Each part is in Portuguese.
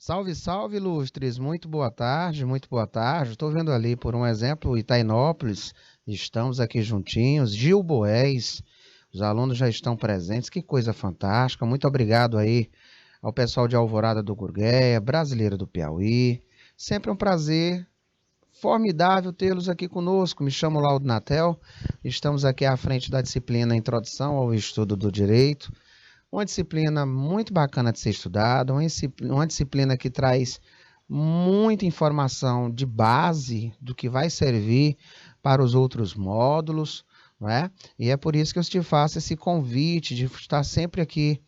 Salve, salve, ilustres! Muito boa tarde, muito boa tarde. Estou vendo ali, por um exemplo, Itainópolis. Estamos aqui juntinhos. Gil Boés, os alunos já estão presentes. Que coisa fantástica. Muito obrigado aí ao pessoal de Alvorada do Gurgueia, Brasileira do Piauí. Sempre um prazer formidável tê-los aqui conosco. Me chamo Laudo Natel. Estamos aqui à frente da disciplina Introdução ao Estudo do Direito. Uma disciplina muito bacana de ser estudada, uma disciplina que traz muita informação de base do que vai servir para os outros módulos, não é? E é por isso que eu te faço esse convite de estar sempre aqui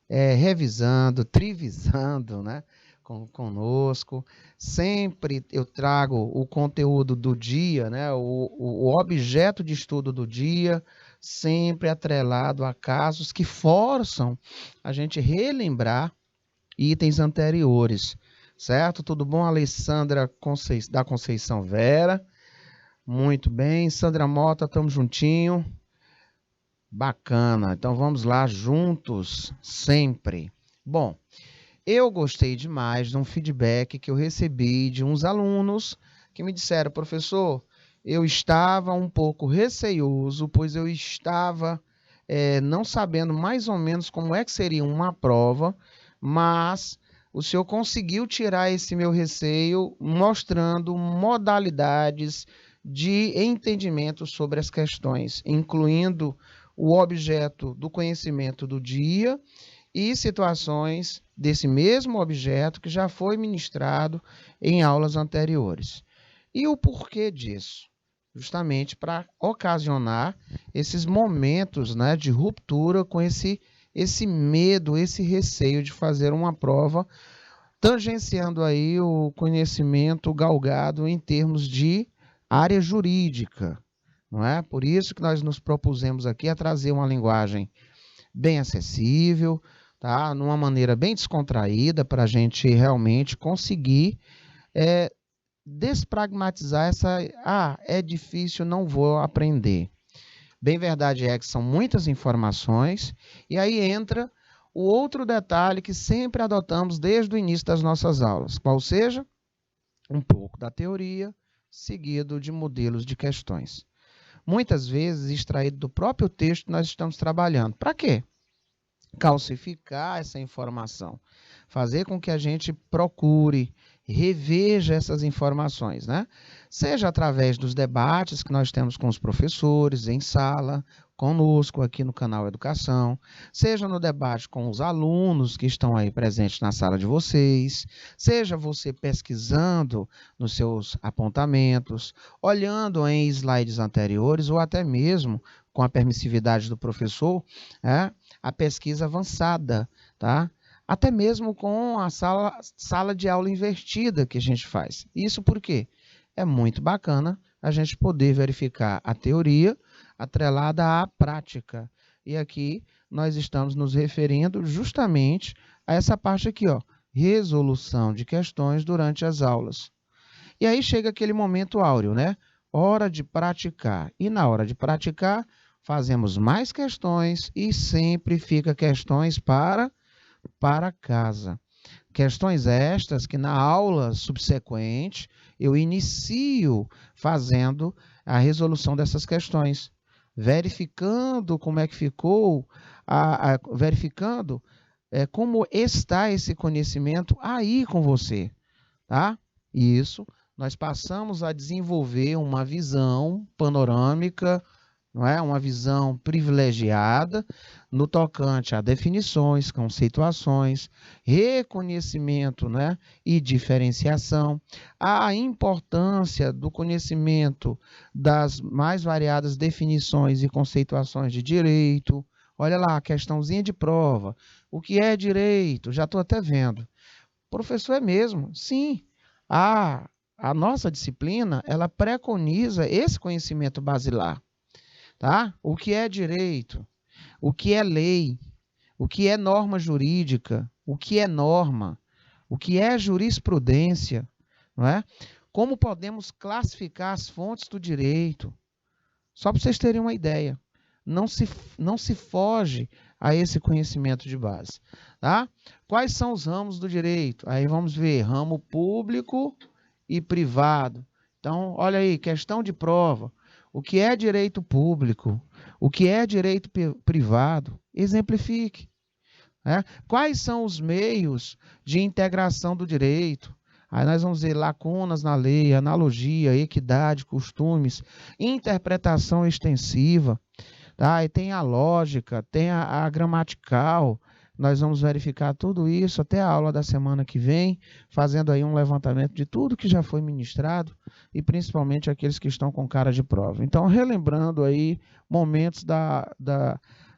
revisando, trivisando, né? Conosco. Sempre eu trago o conteúdo do dia, né? O objeto de estudo do dia, sempre atrelado a casos que forçam a gente relembrar itens anteriores, certo? Tudo bom, Alessandra da Conceição Vera? Muito bem, Sandra Mota, estamos juntinho. Bacana, então vamos lá juntos, sempre. Bom, eu gostei demais de um feedback que eu recebi de uns alunos que me disseram, professor, eu estava um pouco receoso, pois eu estava não sabendo mais ou menos como é que seria uma prova, mas o senhor conseguiu tirar esse meu receio mostrando modalidades de entendimento sobre as questões, incluindo o objeto do conhecimento do dia e situações desse mesmo objeto que já foi ministrado em aulas anteriores. E o porquê disso? Justamente para ocasionar esses momentos, né, de ruptura com esse medo, esse receio de fazer uma prova, tangenciando aí o conhecimento galgado em termos de área jurídica, não é? Por isso que nós nos propusemos aqui a trazer uma linguagem bem acessível, tá? Numa maneira bem descontraída, para a gente realmente conseguir despragmatizar essa, é difícil, não vou aprender. Bem verdade é que são muitas informações, e aí entra o outro detalhe que sempre adotamos desde o início das nossas aulas, qual seja um pouco da teoria, seguido de modelos de questões. Muitas vezes extraído do próprio texto que nós estamos trabalhando. Para quê? Calcificar essa informação, fazer com que a gente procure, reveja essas informações, né? Seja através dos debates que nós temos com os professores em sala, conosco aqui no canal Educação, seja no debate com os alunos que estão aí presentes na sala de vocês, seja você pesquisando nos seus apontamentos, olhando em slides anteriores ou até mesmo, com a permissividade do professor, a pesquisa avançada, tá? Até mesmo com a sala de aula invertida que a gente faz. Isso porque é muito bacana a gente poder verificar a teoria atrelada à prática. E aqui nós estamos nos referindo justamente a essa parte aqui, ó, resolução de questões durante as aulas. E aí chega aquele momento áureo, né? Hora de praticar. E na hora de praticar, fazemos mais questões e sempre fica questões para casa. Questões estas que na aula subsequente eu inicio fazendo a resolução dessas questões, verificando como é que ficou, verificando como está esse conhecimento aí com você, tá? Isso, nós passamos a desenvolver uma visão panorâmica, não é? Uma visão privilegiada no tocante a definições, conceituações, reconhecimento, né? E diferenciação, a importância do conhecimento das mais variadas definições e conceituações de direito. Olha lá, a questãozinha de prova. O que é direito? Já estou até vendo. Professor, é mesmo? Sim. A nossa disciplina, ela preconiza esse conhecimento basilar. Tá? O que é direito? O que é lei? O que é norma jurídica? O que é norma? O que é jurisprudência? Não é? Como podemos classificar as fontes do direito? Só para vocês terem uma ideia. Não se foge a esse conhecimento de base, tá? Quais são os ramos do direito? Aí vamos ver ramo público e privado. Então, olha aí, questão de prova. O que é direito público? O que é direito privado? Exemplifique. Né? Quais são os meios de integração do direito? Aí nós vamos ver lacunas na lei, analogia, equidade, costumes, interpretação extensiva, tá? E tem a lógica, tem a gramatical. Nós vamos verificar tudo isso até a aula da semana que vem, fazendo aí um levantamento de tudo que já foi ministrado e principalmente aqueles que estão com cara de prova. Então, relembrando aí momentos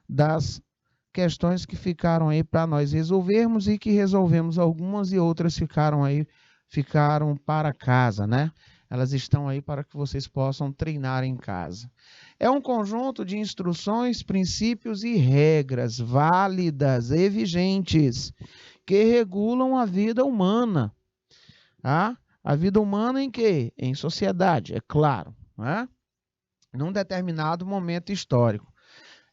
das questões que ficaram aí para nós resolvermos e que resolvemos algumas e outras ficaram para casa, né? Elas estão aí para que vocês possam treinar em casa. É um conjunto de instruções, princípios e regras válidas e vigentes que regulam a vida humana. Tá? A vida humana em quê? Em sociedade, é claro, né? Num determinado momento histórico.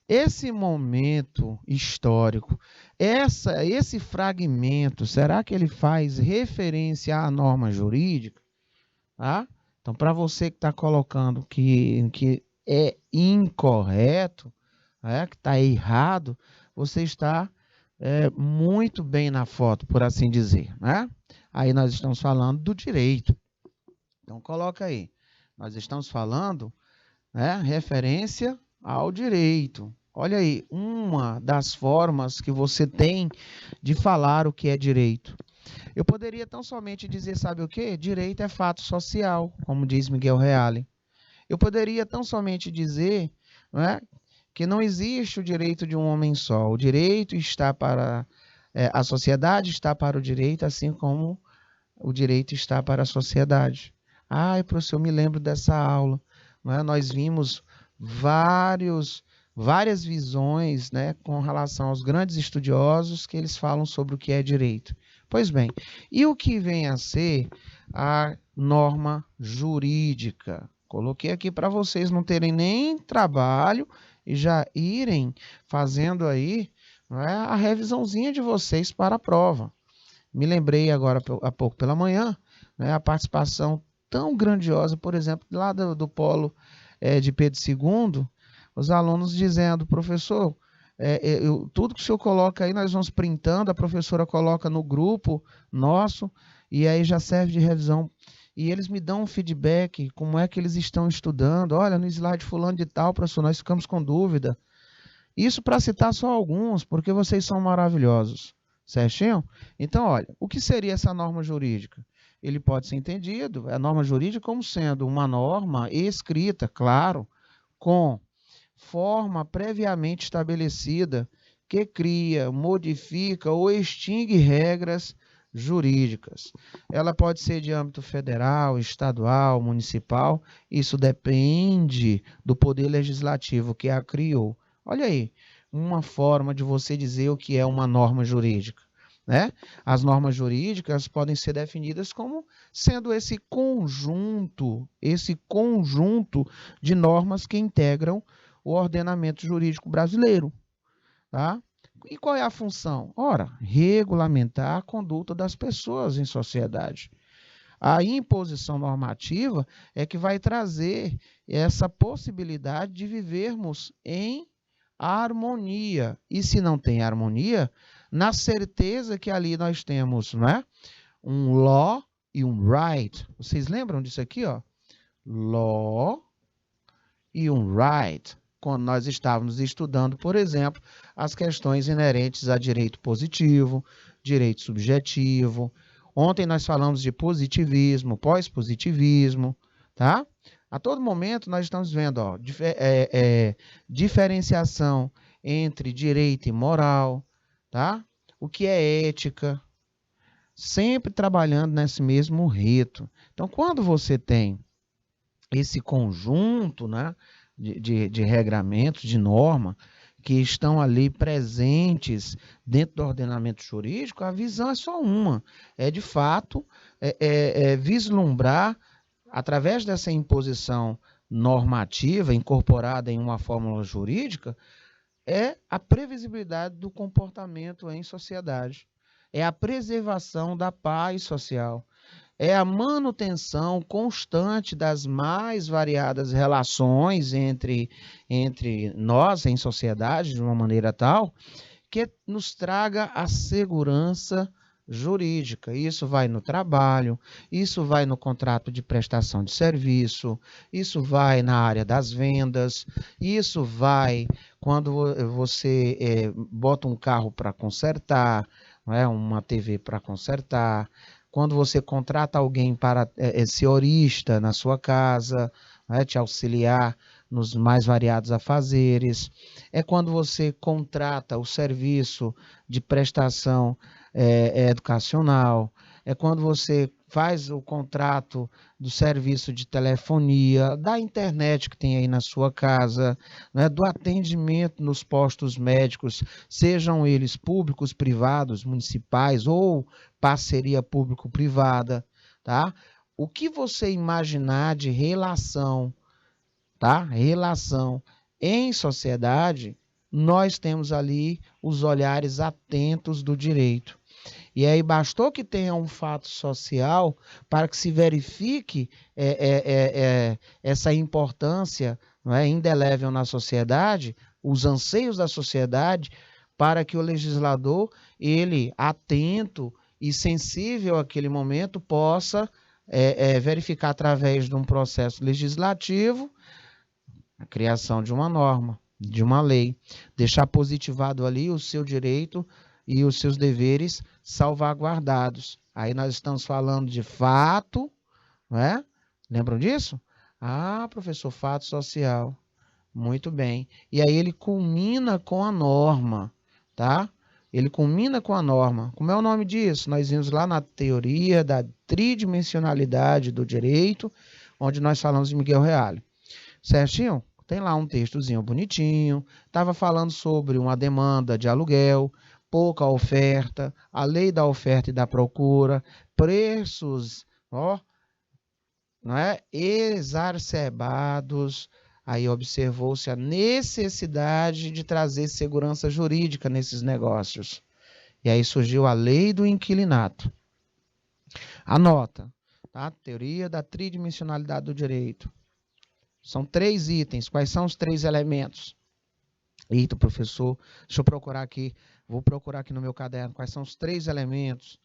Esse momento histórico, esse fragmento, será que ele faz referência à norma jurídica? Tá? Então, para você que está colocando que é incorreto, que está errado, você está muito bem na foto, por assim dizer. Né? Aí nós estamos falando do direito. Então, coloca aí. Nós estamos falando, referência ao direito. Olha aí, uma das formas que você tem de falar o que é direito. Eu poderia tão somente dizer, sabe o quê? Direito é fato social, como diz Miguel Reale. Eu poderia tão somente dizer, que não existe o direito de um homem só. O direito está para... a sociedade está para o direito, assim como o direito está para a sociedade. Ai, professor, eu me lembro dessa aula. Nós vimos várias visões, com relação aos grandes estudiosos que eles falam sobre o que é direito. Pois bem, e o que vem a ser a norma jurídica? Coloquei aqui para vocês não terem nem trabalho e já irem fazendo aí a revisãozinha de vocês para a prova. Me lembrei agora, há pouco pela manhã, a participação tão grandiosa, por exemplo, lá do polo de Pedro II, os alunos dizendo, professor, tudo que o senhor coloca aí, nós vamos printando, a professora coloca no grupo nosso, e aí já serve de revisão. E eles me dão um feedback, como é que eles estão estudando. Olha, no slide fulano de tal, professor, nós ficamos com dúvida. Isso para citar só alguns, porque vocês são maravilhosos. Certinho? Então, olha, o que seria essa norma jurídica? Ele pode ser entendido, a norma jurídica, como sendo uma norma escrita, claro, com forma previamente estabelecida que cria, modifica ou extingue regras jurídicas. Ela pode ser de âmbito federal, estadual, municipal, isso depende do poder legislativo que a criou. Olha aí, uma forma de você dizer o que é uma norma jurídica. As normas jurídicas podem ser definidas como sendo esse conjunto de normas que integram o ordenamento jurídico brasileiro. Tá? E qual é a função? Ora, regulamentar a conduta das pessoas em sociedade. A imposição normativa é que vai trazer essa possibilidade de vivermos em harmonia. E se não tem harmonia, na certeza que ali nós temos, um law e um right. Vocês lembram disso aqui? Law e um right. Quando nós estávamos estudando, por exemplo, as questões inerentes a direito positivo, direito subjetivo. Ontem nós falamos de positivismo, pós-positivismo, tá? A todo momento nós estamos vendo diferenciação entre direito e moral, tá? O que é ética, sempre trabalhando nesse mesmo rito. Então, quando você tem esse conjunto, de regramentos, de norma, que estão ali presentes dentro do ordenamento jurídico, a visão é só uma. É, de fato, vislumbrar, através dessa imposição normativa incorporada em uma fórmula jurídica, é a previsibilidade do comportamento em sociedade, é a preservação da paz social, é a manutenção constante das mais variadas relações entre nós em sociedade, de uma maneira tal que nos traga a segurança jurídica. Isso vai no trabalho, isso vai no contrato de prestação de serviço, isso vai na área das vendas, isso vai quando você bota um carro para consertar, não é? Uma TV para consertar, quando você contrata alguém para ser horista na sua casa, né, te auxiliar nos mais variados afazeres, é quando você contrata o serviço de prestação educacional, é quando você faz o contrato do serviço de telefonia, da internet que tem aí na sua casa, né, do atendimento nos postos médicos, sejam eles públicos, privados, municipais ou parceria público-privada, tá? O que você imaginar de relação, tá? Relação em sociedade, nós temos ali os olhares atentos do direito. E aí bastou que tenha um fato social para que se verifique essa importância, não é, indelével na sociedade, os anseios da sociedade, para que o legislador, ele atento e sensível àquele momento, possa verificar através de um processo legislativo a criação de uma norma, de uma lei, deixar positivado ali o seu direito e os seus deveres salvaguardados. Aí nós estamos falando de fato, não é? Lembram disso? Ah, professor, fato social. Muito bem. E aí ele culmina com a norma, tá? Ele culmina com a norma. Como é o nome disso? Nós vimos lá na teoria da tridimensionalidade do direito, onde nós falamos de Miguel Reale. Certinho? Tem lá um textozinho bonitinho, estava falando sobre uma demanda de aluguel, pouca oferta, a lei da oferta e da procura, preços, ó, não é? Exacerbados. Aí observou-se a necessidade de trazer segurança jurídica nesses negócios. E aí surgiu a lei do inquilinato. Anota, tá? Teoria da tridimensionalidade do direito. São 3 itens. Quais são os 3 elementos? Eita, professor, deixa eu procurar aqui. Vou procurar aqui no meu caderno. Quais são os 3 elementos?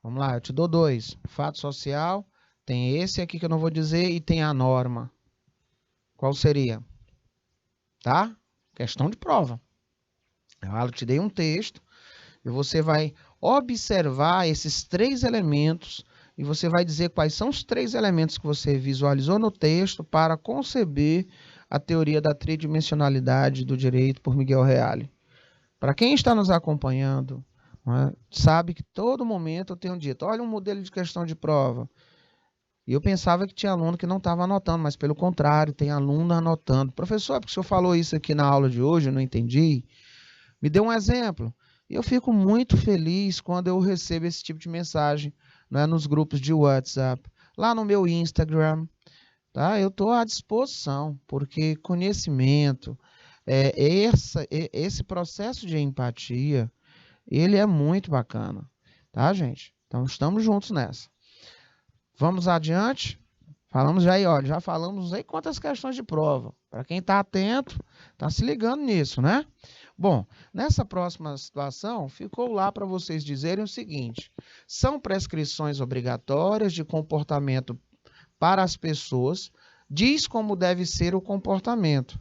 Vamos lá, eu te dou 2. Fato social, tem esse aqui que eu não vou dizer e tem a norma. Qual seria? Tá? Questão de prova. Eu te dei um texto e você vai observar esses 3 elementos e você vai dizer quais são os 3 elementos que você visualizou no texto para conceber a teoria da tridimensionalidade do direito por Miguel Reale. Para quem está nos acompanhando, sabe que todo momento eu tenho dito, olha um modelo de questão de prova. E eu pensava que tinha aluno que não estava anotando, mas pelo contrário, tem aluno anotando. Professor, porque o senhor falou isso aqui na aula de hoje, eu não entendi. Me dê um exemplo. E eu fico muito feliz quando eu recebo esse tipo de mensagem, né, nos grupos de WhatsApp, lá no meu Instagram, tá? Eu estou à disposição, porque conhecimento, esse processo de empatia, ele é muito bacana, tá, gente? Então, estamos juntos nessa. Vamos adiante? Falamos já aí, olha, já falamos aí quantas questões de prova. Para quem está atento, está se ligando nisso, né? Bom, nessa próxima situação, ficou lá para vocês dizerem o seguinte: são prescrições obrigatórias de comportamento para as pessoas, diz como deve ser o comportamento.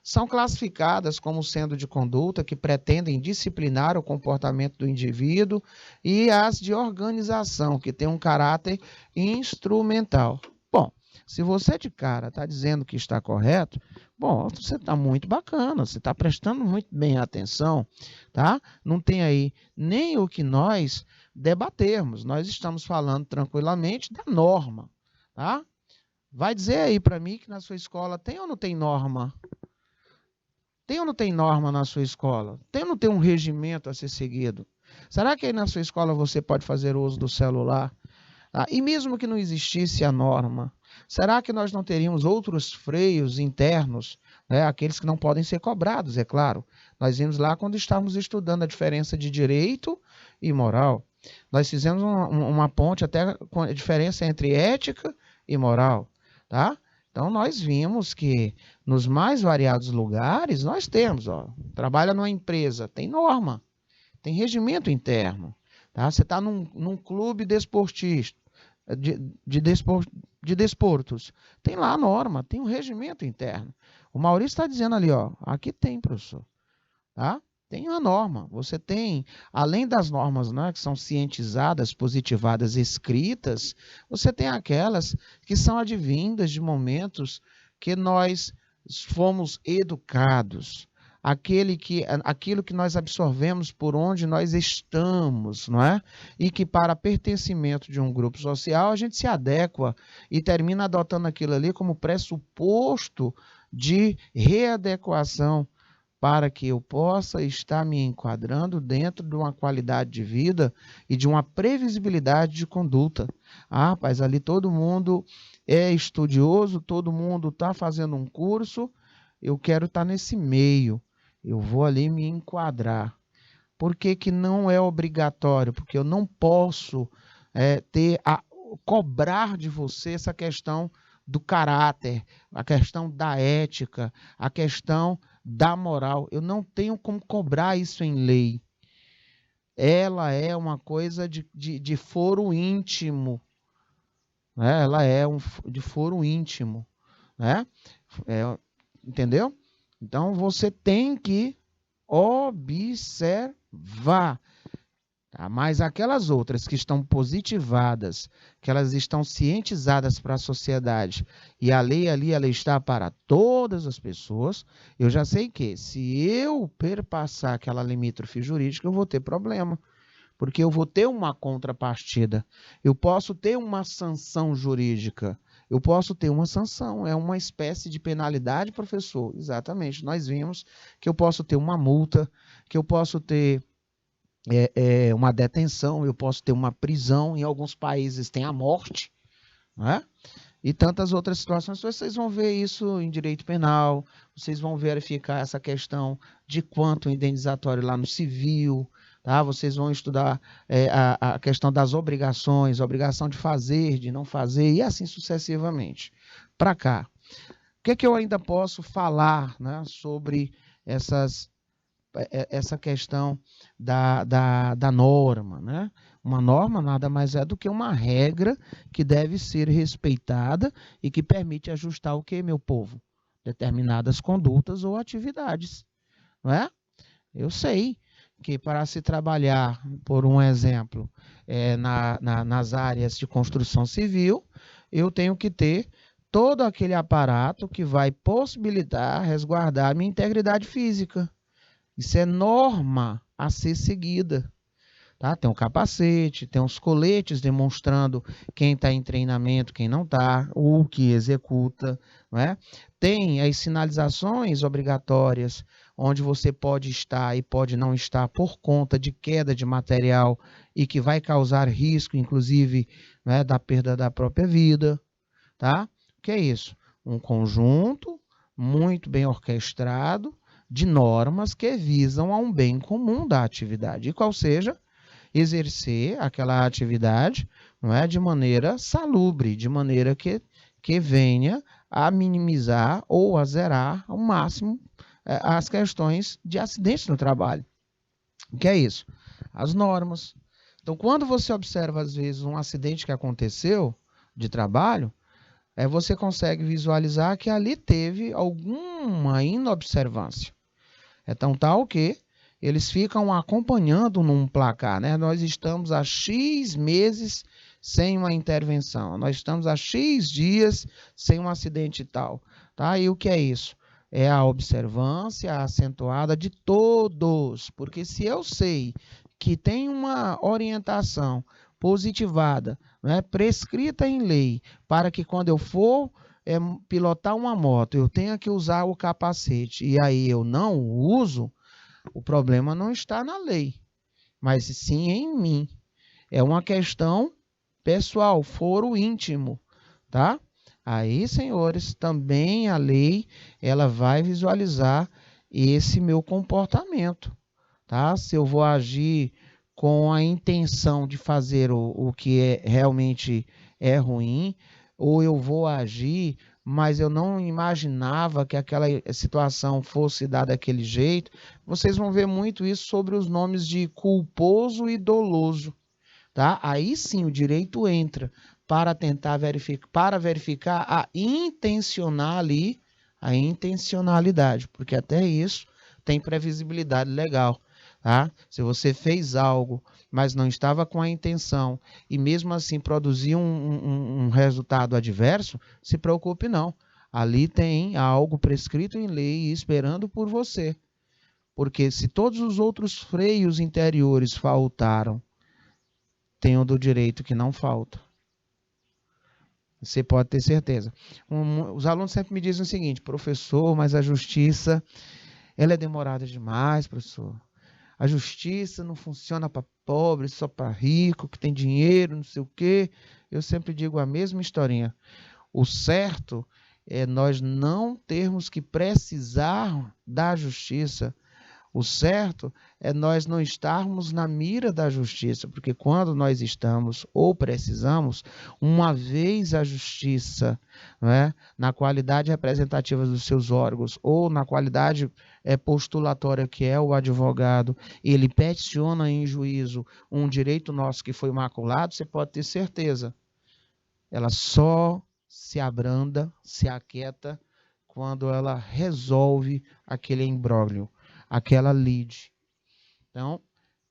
São classificadas como sendo de conduta que pretendem disciplinar o comportamento do indivíduo e as de organização, que tem um caráter instrumental. Bom, se você de cara está dizendo que está correto, bom, você está muito bacana, você está prestando muito bem atenção, tá? Não tem aí nem o que nós debatermos, nós estamos falando tranquilamente da norma, tá? Vai dizer aí para mim que na sua escola tem ou não tem norma? Tem ou não tem norma na sua escola? Tem ou não tem um regimento a ser seguido? Será que aí na sua escola você pode fazer uso do celular? E mesmo que não existisse a norma, Será que nós não teríamos outros freios internos, né? Aqueles que não podem ser cobrados, é claro. Nós vimos lá quando estávamos estudando a diferença de direito e moral. Nós fizemos uma ponte até com a diferença entre ética e moral, tá? Então, nós vimos que nos mais variados lugares, nós temos, ó, trabalha numa empresa, tem norma, tem regimento interno, tá? Você está num clube desportista, de desportos, tem lá a norma, tem um regimento interno. O Maurício está dizendo ali, ó, aqui tem, professor, tá? Tem a norma. Você tem, além das normas, né, que são cientizadas, positivadas, escritas, você tem aquelas que são advindas de momentos que nós fomos educados. Aquilo que nós absorvemos por onde nós estamos, não é? E que para pertencimento de um grupo social, a gente se adequa e termina adotando aquilo ali como pressuposto de readequação para que eu possa estar me enquadrando dentro de uma qualidade de vida e de uma previsibilidade de conduta. Ah, rapaz, ali todo mundo é estudioso, todo mundo está fazendo um curso, eu quero estar nesse meio, eu vou ali me enquadrar. Por que que não é obrigatório? Porque eu não posso cobrar de você essa questão do caráter, a questão da ética, a questão da moral. Eu não tenho como cobrar isso em lei. Ela é uma coisa de foro íntimo, né? Ela é de foro íntimo, né? Entendeu? Então, você tem que observar. Tá? Mas aquelas outras que estão positivadas, que elas estão cientizadas para a sociedade, e a lei ali ela está para todas as pessoas, eu já sei que se eu perpassar aquela limítrofe jurídica, eu vou ter problema, porque eu vou ter uma contrapartida. Eu posso ter uma sanção jurídica, eu posso ter uma sanção, é uma espécie de penalidade, professor. Exatamente, nós vimos que eu posso ter uma multa, que eu posso ter uma detenção, eu posso ter uma prisão, em alguns países tem a morte, né? E tantas outras situações. Vocês vão ver isso em direito penal, vocês vão verificar essa questão de quanto indenizatório lá no civil, tá? Vocês vão estudar a questão das obrigações, a obrigação de fazer, de não fazer, e assim sucessivamente. Para cá. O que é que eu ainda posso falar, né, sobre essa questão da norma, né? Uma norma nada mais é do que uma regra que deve ser respeitada e que permite ajustar o que, meu povo? Determinadas condutas ou atividades, não é? Eu sei que para se trabalhar, por um exemplo, nas áreas de construção civil, eu tenho que ter todo aquele aparato que vai possibilitar resguardar a minha integridade física. Isso é norma a ser seguida. Tá? Tem um capacete, tem uns coletes demonstrando quem está em treinamento, quem não está, o que executa. Não é? Tem as sinalizações obrigatórias, onde você pode estar e pode não estar por conta de queda de material e que vai causar risco, inclusive, né, da perda da própria vida. Tá? O que é isso? Um conjunto muito bem orquestrado de normas que visam a um bem comum da atividade, e qual seja exercer aquela atividade, não é, de maneira salubre, de maneira que venha a minimizar ou a zerar ao máximo as questões de acidentes no trabalho. O que é isso? As normas. Então, quando você observa, às vezes, um acidente que aconteceu de trabalho, você consegue visualizar que ali teve alguma inobservância. É tão tal que eles ficam acompanhando num placar, né? Nós estamos há X meses sem uma intervenção, nós estamos há X dias sem um acidente tal, tá? E o que é isso? É a observância acentuada de todos, porque se eu sei que tem uma orientação positivada, né, prescrita em lei, para que quando eu for pilotar uma moto, eu tenha que usar o capacete e aí eu não uso, o problema não está na lei, mas sim em mim. É uma questão pessoal, foro íntimo, tá? Aí, senhores, também a lei ela vai visualizar esse meu comportamento, tá? Se eu vou agir com a intenção de fazer o que realmente é ruim, ou eu vou agir, mas eu não imaginava que aquela situação fosse dar daquele jeito. Vocês vão ver muito isso sobre os nomes de culposo e doloso, tá? Aí sim o direito entra para tentar verificar a intencionalidade, porque até isso tem previsibilidade legal, tá? Se você fez algo, mas não estava com a intenção e mesmo assim produziu um resultado adverso, se preocupe não. Ali tem algo prescrito em lei esperando por você. Porque se todos os outros freios interiores faltaram, tem o do direito que não falta. Você pode ter certeza. Os alunos sempre me dizem o seguinte: professor, mas a justiça ela é demorada demais, professor. A justiça não funciona para pobre, só para rico, que tem dinheiro, não sei o quê. Eu sempre digo a mesma historinha. O certo é nós não termos que precisar da justiça. O certo é nós não estarmos na mira da justiça, porque quando nós estamos ou precisamos, uma vez a justiça, não é, na qualidade representativa dos seus órgãos ou na qualidade postulatória que é o advogado, ele peticiona em juízo um direito nosso que foi maculado, você pode ter certeza, ela só se abranda, se aquieta quando ela resolve aquele imbróglio, aquela lide. Então,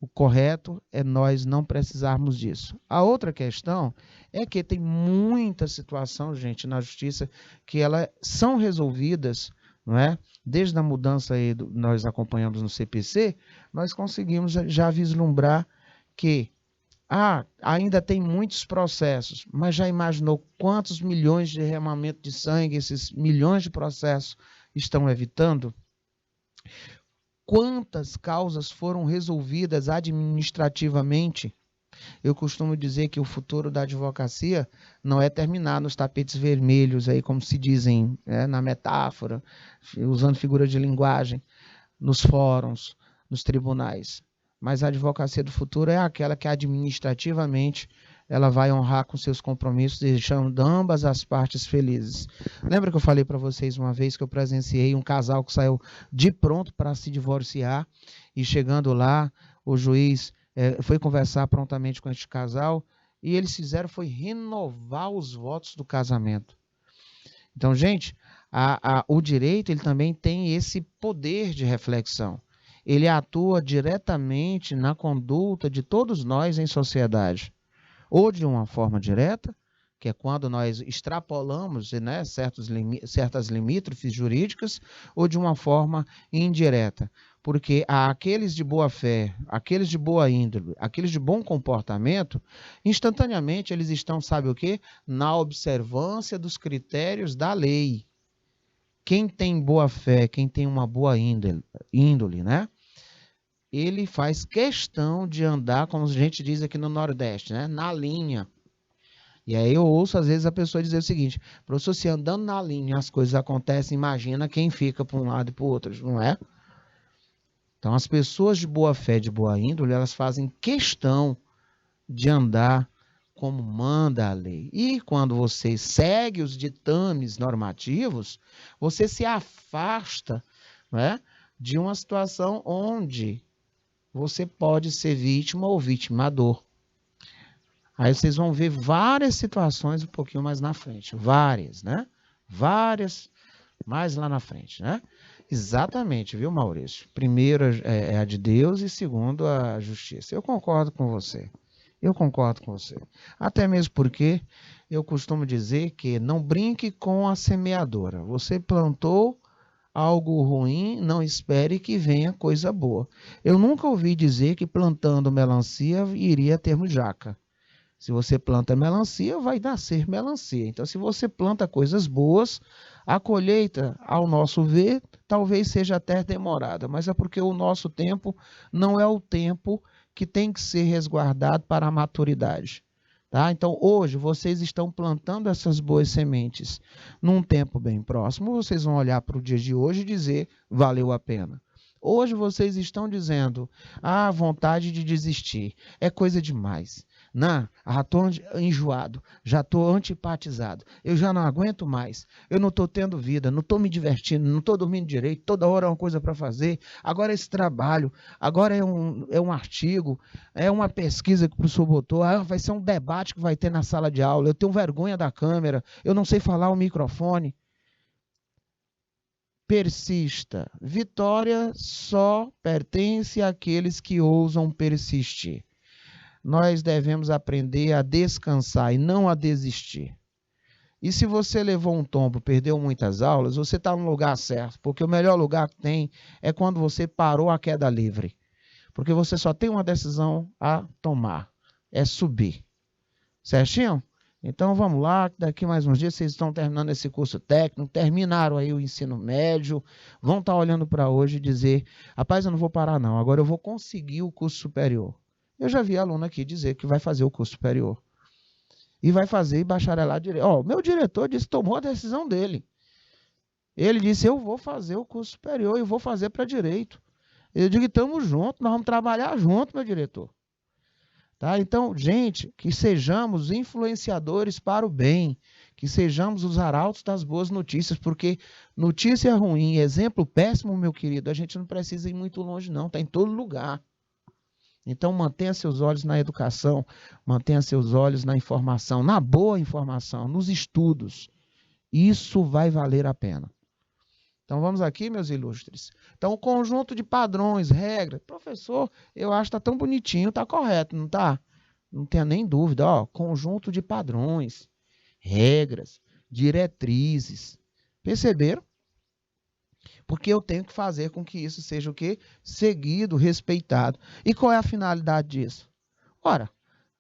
o correto é nós não precisarmos disso. A outra questão é que tem muita situação, gente, na justiça que elas são resolvidas, não é? Desde a mudança aí nós acompanhamos no CPC, nós conseguimos já vislumbrar que ainda tem muitos processos, mas já imaginou quantos milhões de derramamento de sangue esses milhões de processos estão evitando? Quantas causas foram resolvidas administrativamente? Eu costumo dizer que o futuro da advocacia não é terminar nos tapetes vermelhos, aí, como se dizem, na metáfora, usando figura de linguagem, nos fóruns, nos tribunais. Mas a advocacia do futuro é aquela que administrativamente ela vai honrar com seus compromissos, deixando ambas as partes felizes. Lembra que eu falei para vocês uma vez que eu presenciei um casal que saiu de pronto para se divorciar e chegando lá, o juiz foi conversar prontamente com este casal e eles fizeram foi renovar os votos do casamento. Então, gente, o direito ele também tem esse poder de reflexão. Ele atua diretamente na conduta de todos nós em sociedade. Ou de uma forma direta, que é quando nós extrapolamos, né, certas limítrofes jurídicas, ou de uma forma indireta. Porque aqueles de boa fé, aqueles de boa índole, aqueles de bom comportamento, instantaneamente eles estão, sabe o quê? Na observância dos critérios da lei. Quem tem boa fé, quem tem uma boa índole, né? Ele faz questão de andar, como a gente diz aqui no Nordeste, né? Na linha. E aí eu ouço às vezes a pessoa dizer o seguinte: professor, se andando na linha as coisas acontecem, imagina quem fica para um lado e para o outro, não é? Então as pessoas de boa fé, de boa índole, elas fazem questão de andar como manda a lei. E quando você segue os ditames normativos, você se afasta, não é, de uma situação onde você pode ser vítima ou vitimador. Aí vocês vão ver várias situações um pouquinho mais na frente. Várias, né? Várias mais lá na frente, né? Exatamente, viu, Maurício? Primeiro é a de Deus e segundo a justiça. Eu concordo com você. Eu concordo com você. Até mesmo porque eu costumo dizer que não brinque com a semeadora. Você plantou algo ruim, não espere que venha coisa boa. Eu nunca ouvi dizer que plantando melancia iria ter jaca. Se você planta melancia, vai nascer melancia. Então, se você planta coisas boas, a colheita, ao nosso ver, talvez seja até demorada, mas é porque o nosso tempo não é o tempo que tem que ser resguardado para a maturidade. Tá? Então, hoje, vocês estão plantando essas boas sementes. Num tempo bem próximo, vocês vão olhar para o dia de hoje e dizer, valeu a pena. Hoje vocês estão dizendo, vontade de desistir, é coisa demais. Não, já estou enjoado, já estou antipatizado, eu já não aguento mais, eu não estou tendo vida, não estou me divertindo, não estou dormindo direito, toda hora é uma coisa para fazer, agora esse trabalho, agora é um artigo, é uma pesquisa que o professor botou, vai ser um debate que vai ter na sala de aula, eu tenho vergonha da câmera, eu não sei falar o microfone. Persista. Vitória só pertence àqueles que ousam persistir. Nós devemos aprender a descansar e não a desistir. E se você levou um tombo, perdeu muitas aulas, você está no lugar certo, porque o melhor lugar que tem é quando você parou a queda livre. Porque você só tem uma decisão a tomar, é subir. Certinho? Então vamos lá, daqui mais uns dias vocês estão terminando esse curso técnico, terminaram aí o ensino médio, vão estar olhando para hoje e dizer, rapaz, eu não vou parar não, agora eu vou conseguir o curso superior. Eu já vi aluno aqui dizer que vai fazer o curso superior. E vai fazer bacharelado direito. Meu diretor disse que tomou a decisão dele. Ele disse, eu vou fazer o curso superior e vou fazer para direito. Eu digo, estamos juntos, nós vamos trabalhar juntos, meu diretor. Tá? Então, gente, que sejamos influenciadores para o bem, que sejamos os arautos das boas notícias, porque notícia ruim, exemplo péssimo, meu querido, a gente não precisa ir muito longe não, está em todo lugar. Então, mantenha seus olhos na educação, mantenha seus olhos na informação, na boa informação, nos estudos. Isso vai valer a pena. Então, vamos aqui, meus ilustres. Então, o conjunto de padrões, regras. Professor, eu acho que está tão bonitinho, está correto, não está? Não tenha nem dúvida. Conjunto de padrões, regras, diretrizes. Perceberam? Porque eu tenho que fazer com que isso seja o quê? Seguido, respeitado. E qual é a finalidade disso? Ora,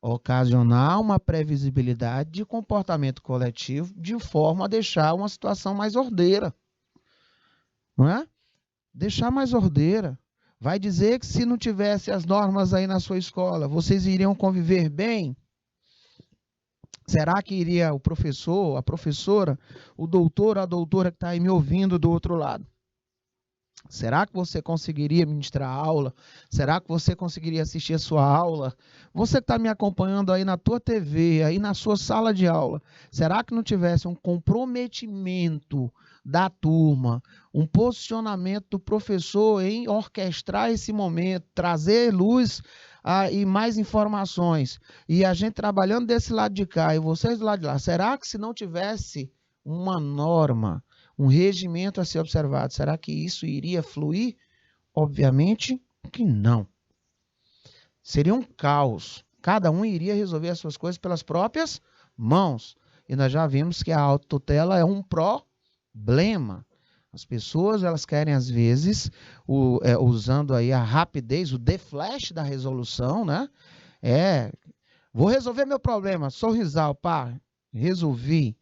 ocasionar uma previsibilidade de comportamento coletivo de forma a deixar uma situação mais ordeira. Não é? Deixar mais ordeira. Vai dizer que se não tivesse as normas aí na sua escola, vocês iriam conviver bem? Será que iria o professor, a professora, o doutor, a doutora que está aí me ouvindo do outro lado? Será que você conseguiria ministrar aula? Será que você conseguiria assistir a sua aula? Você que está me acompanhando aí na tua TV, aí na sua sala de aula, será que não tivesse um comprometimento da turma, um posicionamento do professor em orquestrar esse momento, trazer luz e mais informações, e a gente trabalhando desse lado de cá e vocês do lado de lá, será que se não tivesse uma norma, um regimento a ser observado, será que isso iria fluir? Obviamente que não. Seria um caos. Cada um iria resolver as suas coisas pelas próprias mãos. E nós já vimos que a autotutela é um problema. As pessoas, elas querem, às vezes, usando aí a rapidez, o deflash da resolução, né? Vou resolver meu problema, sorrisal, pá, resolvi.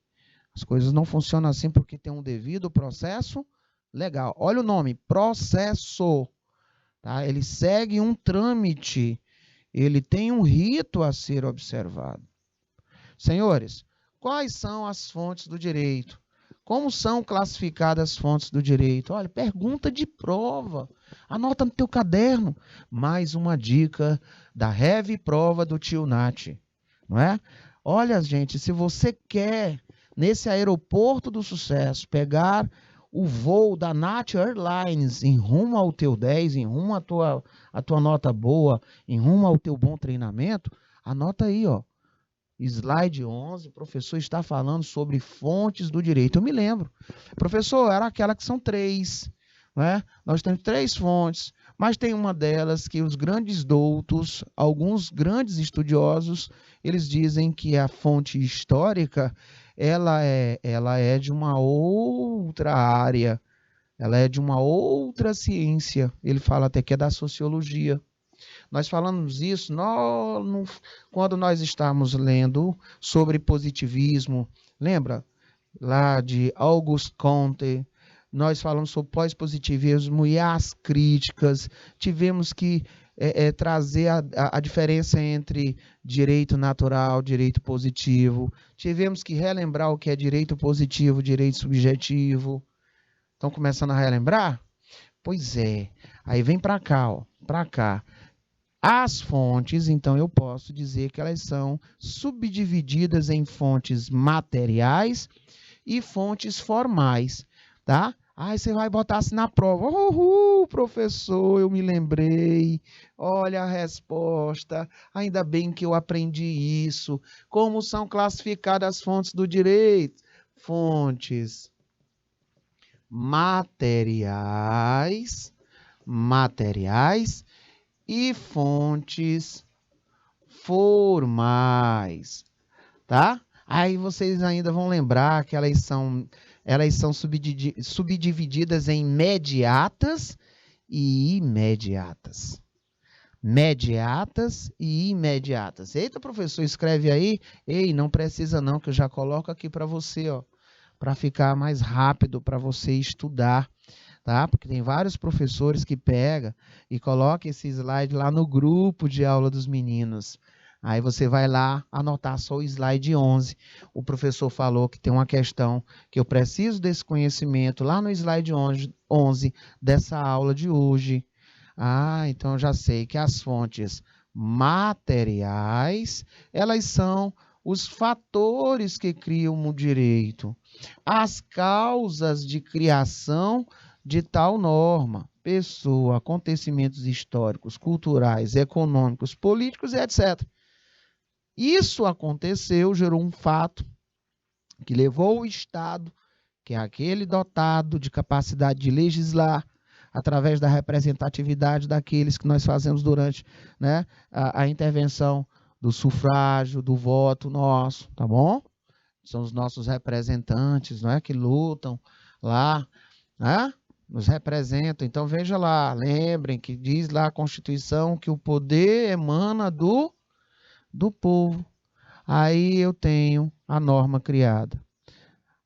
As coisas não funcionam assim porque tem um devido processo legal. Olha o nome, processo. Tá? Ele segue um trâmite. Ele tem um rito a ser observado. Senhores, quais são as fontes do direito? Como são classificadas as fontes do direito? Olha, pergunta de prova. Anota no teu caderno. Mais uma dica da Rev Prova do Tio Nath. Não é? Olha, gente, se você quer nesse aeroporto do sucesso, pegar o voo da Nath Airlines em rumo ao teu 10, em rumo à tua nota boa, em rumo ao teu bom treinamento, anota aí, slide 11, o professor está falando sobre fontes do direito. Eu me lembro, professor, era aquela que são 3, né? Nós temos 3 fontes, mas tem uma delas que os grandes doutos, alguns grandes estudiosos, eles dizem que a fonte histórica ela é de uma outra área, ela é de uma outra ciência. Ele fala até que é da sociologia. Nós falamos isso quando nós estávamos lendo sobre positivismo. Lembra? Lá de Auguste Comte. Nós falamos sobre pós-positivismo e as críticas. Tivemos que trazer a diferença entre direito natural, direito positivo. Tivemos que relembrar o que é direito positivo, direito subjetivo. Estão começando a relembrar? Pois é. Aí vem para cá, ó, para cá. As fontes, então, eu posso dizer que elas são subdivididas em fontes materiais e fontes formais, tá? Aí você vai botar assim na prova. Professor, eu me lembrei. Olha a resposta. Ainda bem que eu aprendi isso. Como são classificadas as fontes do direito? Fontes materiais e fontes formais, tá? Aí vocês ainda vão lembrar que elas são subdivididas em mediatas e imediatas. Mediatas e imediatas. Eita, professor, escreve aí. Ei, não precisa não, que eu já coloco aqui para você, ó, para ficar mais rápido para você estudar, tá? Porque tem vários professores que pegam e colocam esse slide lá no grupo de aula dos meninos. Aí você vai lá anotar só o slide 11. O professor falou que tem uma questão que eu preciso desse conhecimento lá no slide 11 dessa aula de hoje. Ah, então eu já sei que as fontes materiais, elas são os fatores que criam o direito, as causas de criação de tal norma, pessoa, acontecimentos históricos, culturais, econômicos, políticos, etc. Isso aconteceu, gerou um fato que levou o Estado, que é aquele dotado de capacidade de legislar, através da representatividade daqueles que nós fazemos durante, né, a intervenção do sufrágio, do voto nosso, tá bom? São os nossos representantes, não é, que lutam lá, né? Nos representam. Então, veja lá, lembrem que diz lá a Constituição que o poder emana do povo. Aí eu tenho a norma criada.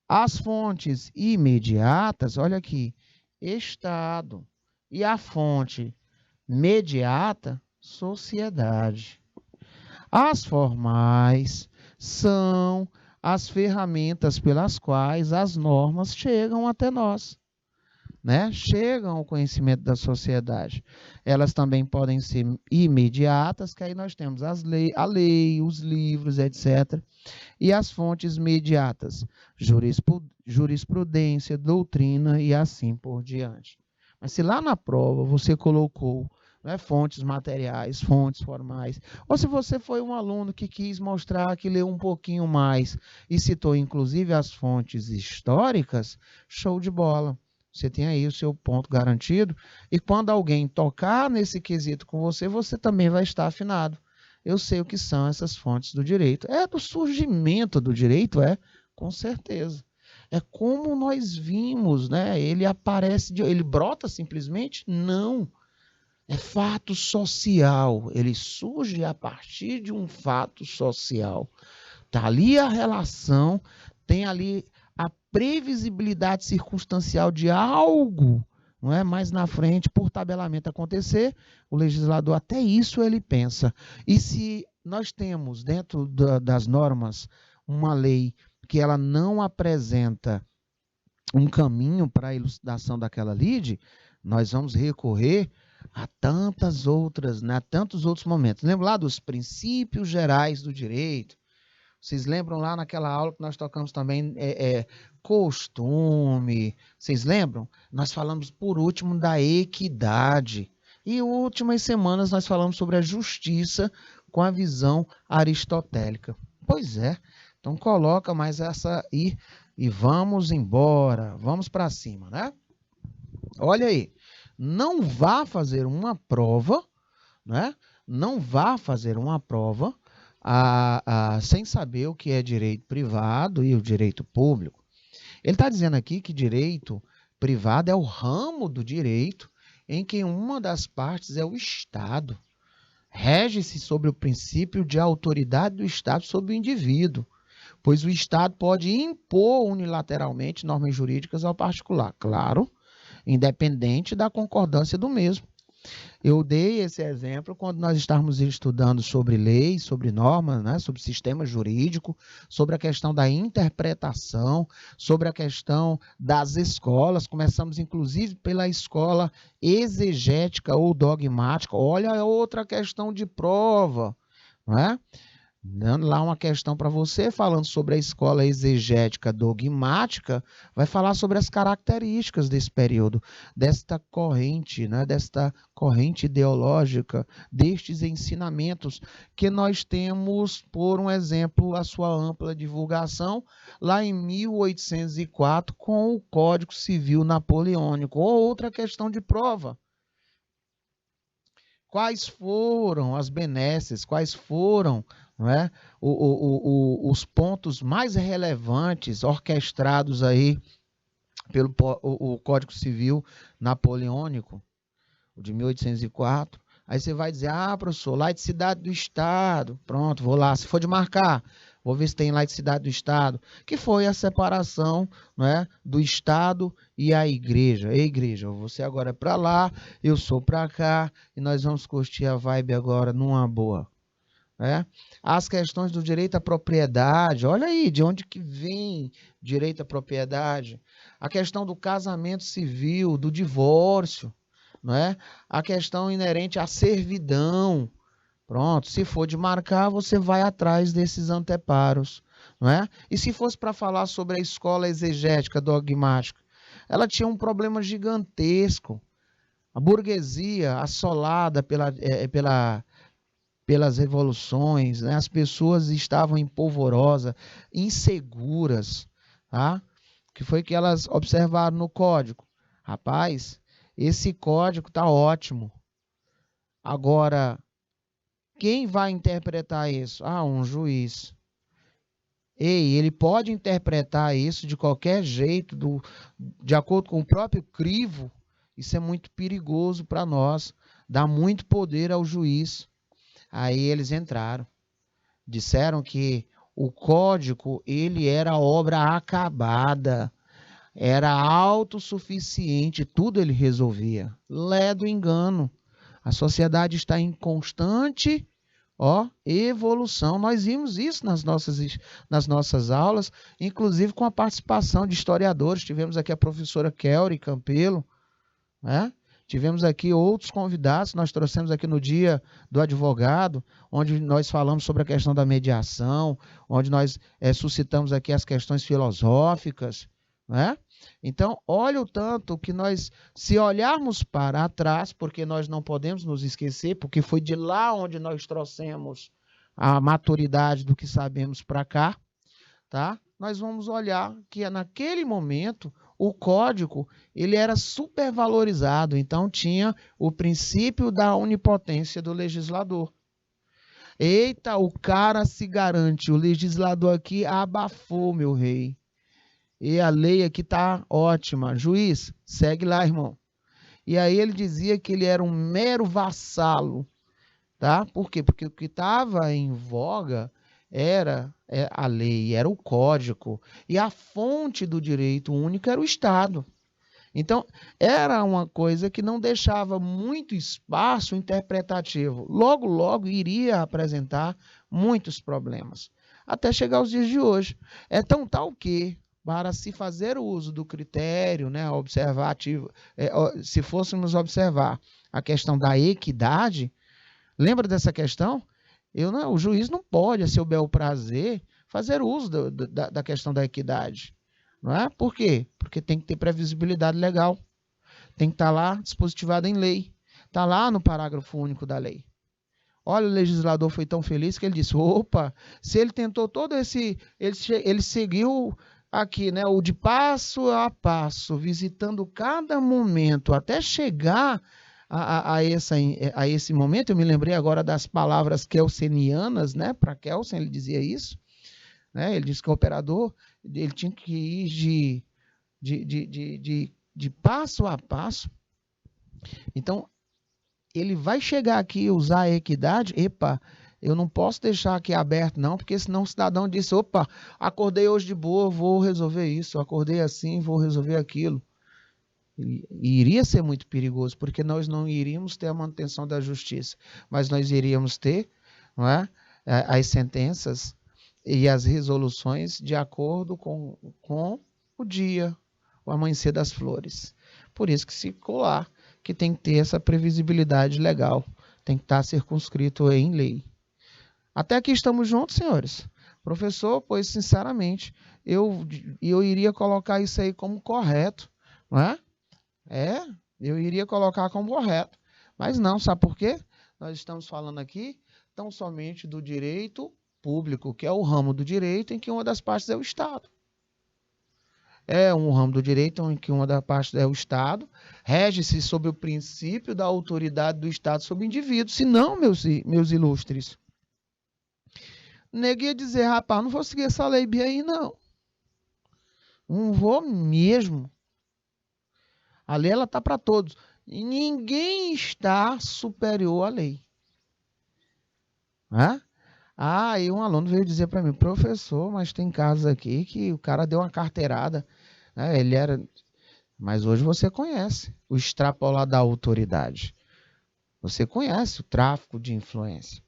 As fontes imediatas, olha aqui, Estado. E a fonte mediata, sociedade. As formais são as ferramentas pelas quais as normas chegam até nós, né? Chegam ao conhecimento da sociedade. Elas também podem ser imediatas, que aí nós temos a lei, os livros, etc. E as fontes mediatas, jurisprudência, doutrina e assim por diante. Mas se lá na prova você colocou, né, fontes materiais, fontes formais, ou se você foi um aluno que quis mostrar que leu um pouquinho mais e citou inclusive as fontes históricas, show de bola. Você tem aí o seu ponto garantido, e quando alguém tocar nesse quesito com você, você também vai estar afinado. Eu sei o que são essas fontes do direito. É do surgimento do direito, com certeza. É como nós vimos, né? Ele aparece, ele brota simplesmente? Não. É fato social. Ele surge a partir de um fato social. Está ali a relação, tem ali a previsibilidade circunstancial de algo, não é, mais na frente, por tabelamento acontecer, o legislador até isso ele pensa. E se nós temos dentro das normas uma lei que ela não apresenta um caminho para a elucidação daquela lide, nós vamos recorrer a tantas outras, né, a tantos outros momentos. Lembra lá dos princípios gerais do direito? Vocês lembram lá naquela aula que nós tocamos também costume? Vocês lembram? Nós falamos por último da equidade. E últimas semanas nós falamos sobre a justiça com a visão aristotélica. Pois é. Então coloca mais essa aí e vamos embora. Vamos para cima, né? Olha aí. Não vá fazer uma prova, né? Não vá fazer uma prova sem saber o que é direito privado e o direito público. Ele está dizendo aqui que direito privado é o ramo do direito em que uma das partes é o Estado. Rege-se sobre o princípio de autoridade do Estado sobre o indivíduo, pois o Estado pode impor unilateralmente normas jurídicas ao particular, claro, independente da concordância do mesmo. Eu dei esse exemplo quando nós estávamos estudando sobre leis, sobre normas, né, sobre sistema jurídico, sobre a questão da interpretação, sobre a questão das escolas. Começamos, inclusive, pela escola exegética ou dogmática. Olha, é outra questão de prova, não é? Dando lá uma questão para você, falando sobre a escola exegética dogmática, vai falar sobre as características desse período, desta corrente, né, desta corrente ideológica, destes ensinamentos que nós temos, por um exemplo, a sua ampla divulgação lá em 1804 com o Código Civil Napoleônico, ou outra questão de prova. Quais foram as benesses, quais foram, não é, os pontos mais relevantes orquestrados aí pelo o Código Civil Napoleônico, o de 1804. Aí você vai dizer, professor, laicidade do Estado. Pronto, vou lá. Se for de marcar, vou ver se tem laicidade do Estado, que foi a separação, não é, do Estado e a igreja. Ei, igreja, você agora é para lá, eu sou para cá, e nós vamos curtir a vibe agora numa boa. Né? As questões do direito à propriedade, olha aí, de onde que vem direito à propriedade? A questão do casamento civil, do divórcio, não é? A questão inerente à servidão. Pronto, se for de marcar, você vai atrás desses anteparos, não é? E se fosse para falar sobre a escola exegética dogmática, ela tinha um problema gigantesco. A burguesia assolada pelas revoluções, né? As pessoas estavam em polvorosa, inseguras, tá? Que foi que elas observaram no código? Rapaz, esse código tá ótimo. Agora, quem vai interpretar isso? Um juiz. Ei, ele pode interpretar isso de qualquer jeito, de acordo com o próprio crivo. Isso é muito perigoso para nós. Dá muito poder ao juiz. Aí eles entraram. Disseram que o código, ele era obra acabada. Era autossuficiente, tudo ele resolvia. Ledo engano. A sociedade está em constante evolução. Nós vimos isso nas nossas aulas, inclusive com a participação de historiadores. Tivemos aqui a professora Kelly Campelo, né? Tivemos aqui outros convidados, nós trouxemos aqui no Dia do Advogado, onde nós falamos sobre a questão da mediação, onde nós suscitamos aqui as questões filosóficas, né? Então, olha o tanto que nós, se olharmos para trás, porque nós não podemos nos esquecer, porque foi de lá onde nós trouxemos a maturidade do que sabemos para cá, tá? Nós vamos olhar que naquele momento o código ele era supervalorizado, então tinha o princípio da onipotência do legislador. Eita, o cara se garante, o legislador aqui abafou, meu rei. E a lei aqui está ótima. Juiz, segue lá, irmão. E aí ele dizia que ele era um mero vassalo. Tá? Por quê? Porque o que estava em voga era a lei, era o código. E a fonte do direito único era o Estado. Então, era uma coisa que não deixava muito espaço interpretativo. Logo, logo iria apresentar muitos problemas. Até chegar aos dias de hoje. É tão tal que, para se fazer o uso do critério, né, observativo, se fôssemos observar a questão da equidade, lembra dessa questão? O juiz não pode, a seu bel prazer, fazer uso da questão da equidade. Não é? Por quê? Porque tem que ter previsibilidade legal. Tem que estar lá dispositivado em lei. Está lá no parágrafo único da lei. Olha, o legislador foi tão feliz que ele disse, opa, se ele tentou todo esse... Ele seguiu aqui, né, o de passo a passo, visitando cada momento, até chegar a esse momento. Eu me lembrei agora das palavras kelsenianas, né? Para Kelsen ele dizia isso, né? Ele disse que o operador ele tinha que ir de passo a passo. Então, ele vai chegar aqui e usar a equidade, eu não posso deixar aqui aberto não, porque senão o cidadão disse, acordei hoje de boa, vou resolver isso, acordei assim, vou resolver aquilo. iria ser muito perigoso, porque nós não iríamos ter a manutenção da justiça, mas nós iríamos ter, não é, as sentenças e as resoluções de acordo com o dia, o amanhecer das flores. Por isso que se colar, que tem que ter essa previsibilidade legal, tem que estar circunscrito em lei. Até aqui estamos juntos, senhores? Professor, pois sinceramente, eu iria colocar isso aí como correto, não é? Eu iria colocar como correto. Mas não, sabe por quê? Nós estamos falando aqui tão somente do direito público, que é o ramo do direito em que uma das partes é o Estado. É um ramo do direito em que uma das partes é o Estado, rege-se sob o princípio da autoridade do Estado sobre o indivíduo. Se não, meus ilustres, nego ia dizer, rapaz, não vou seguir essa lei bem aí, não. Não vou mesmo. A lei, ela está para todos. E ninguém está superior à lei. Né? E um aluno veio dizer para mim, professor, mas tem casos aqui que o cara deu uma carteirada, né? Ele era... Mas hoje você conhece o extrapolar da autoridade. Você conhece o tráfico de influência.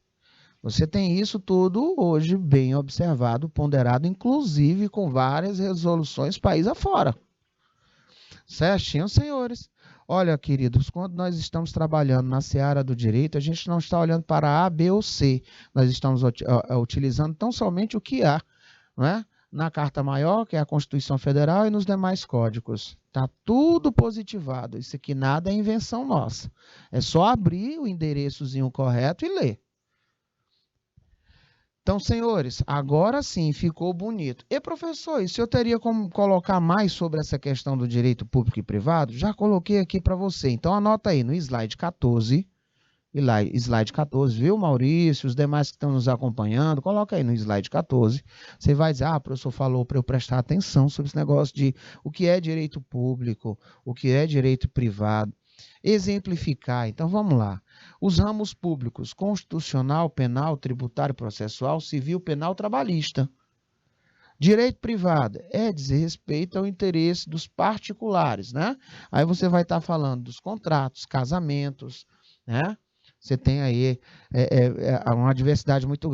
Você tem isso tudo hoje bem observado, ponderado, inclusive com várias resoluções país afora. Certinho, senhores? Olha, queridos, quando nós estamos trabalhando na seara do direito, a gente não está olhando para A, B ou C. Nós estamos utilizando tão somente o que há, não é? Na Carta Maior, que é a Constituição Federal, e nos demais códigos. Está tudo positivado. Isso aqui nada é invenção nossa. É só abrir o endereçozinho correto e ler. Então, senhores, agora sim ficou bonito. E, professor, e se eu teria como colocar mais sobre essa questão do direito público e privado? Já coloquei aqui para você. Então, anota aí no slide 14. Slide 14, viu, Maurício? Os demais que estão nos acompanhando, coloca aí no slide 14. Você vai dizer, o professor falou para eu prestar atenção sobre esse negócio de o que é direito público, o que é direito privado. Exemplificar. Então, vamos lá. Os ramos públicos, constitucional, penal, tributário, processual, civil, penal, trabalhista. Direito privado dizer respeito ao interesse dos particulares, né? Aí você vai estar falando dos contratos, casamentos, né? Você tem aí uma diversidade muito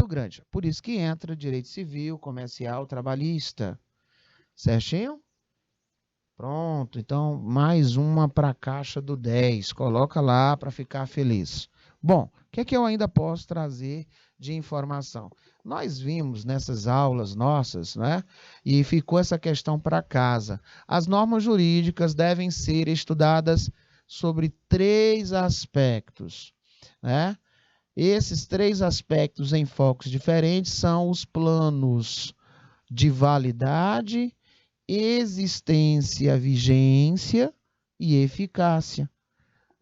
grande. Por isso que entra direito civil, comercial, trabalhista. Certinho? Pronto, então mais uma para a caixa do 10. Coloca lá para ficar feliz. Bom, o que é que eu ainda posso trazer de informação? Nós vimos nessas aulas nossas, né? E ficou essa questão para casa. As normas jurídicas devem ser estudadas sobre 3 aspectos, né? Esses 3 aspectos em focos diferentes são os planos de validade, existência, vigência e eficácia.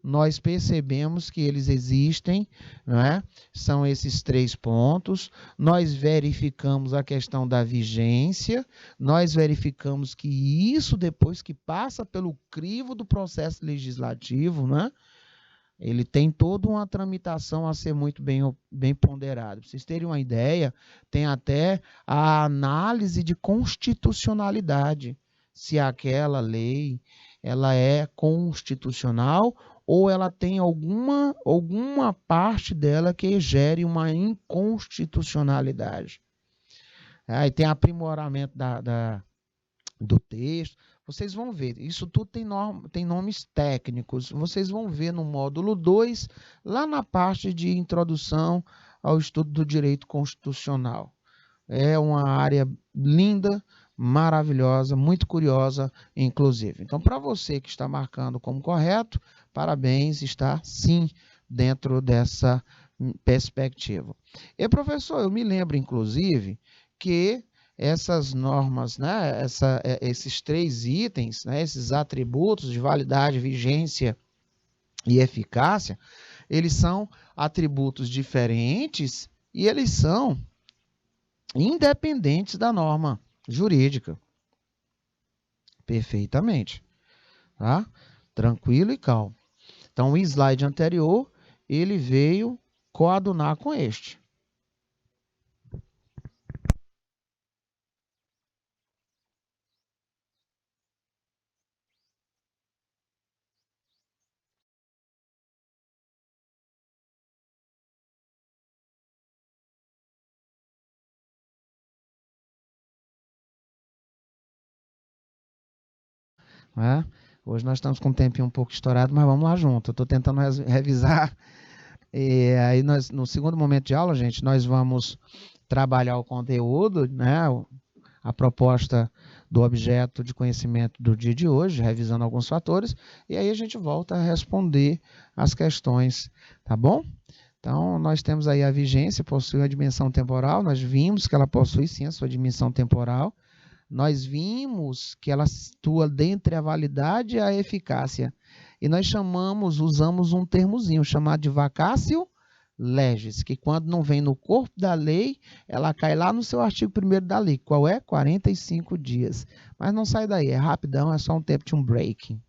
Nós percebemos que eles existem, não é? São esses 3 pontos. Nós verificamos a questão da vigência, nós verificamos que isso, depois que passa pelo crivo do processo legislativo, né? Ele tem toda uma tramitação a ser muito bem ponderada. Para vocês terem uma ideia, tem até a análise de constitucionalidade, se aquela lei ela é constitucional ou ela tem alguma parte dela que gere uma inconstitucionalidade. Aí tem aprimoramento do texto. Vocês vão ver, isso tudo tem nomes técnicos. Vocês vão ver no módulo 2, lá na parte de introdução ao estudo do direito constitucional. É uma área linda, maravilhosa, muito curiosa, inclusive. Então, para você que está marcando como correto, parabéns, está sim dentro dessa perspectiva. E, professor, eu me lembro, inclusive, que essas normas, né, esses 3 itens, né, esses atributos de validade, vigência e eficácia, eles são atributos diferentes e eles são independentes da norma jurídica. Perfeitamente. Tá? Tranquilo e calmo. Então, o slide anterior, ele veio coadunar com este. né? Hoje nós estamos com um tempinho um pouco estourado, mas vamos lá junto. Eu estou tentando revisar. E aí, no segundo momento de aula, gente, nós vamos trabalhar o conteúdo, né? A proposta do objeto de conhecimento do dia de hoje, revisando alguns fatores, e aí a gente volta a responder as questões, tá bom? Então, nós temos aí a vigência, possui uma dimensão temporal, nós vimos que ela possui sim a sua dimensão temporal, nós vimos que ela situa dentre a validade e a eficácia, e nós usamos um termozinho chamado de vacatio legis, que quando não vem no corpo da lei, ela cai lá no seu artigo 1º da lei, qual é? 45 dias. Mas não sai daí, é rapidão, é só um tempo de um break.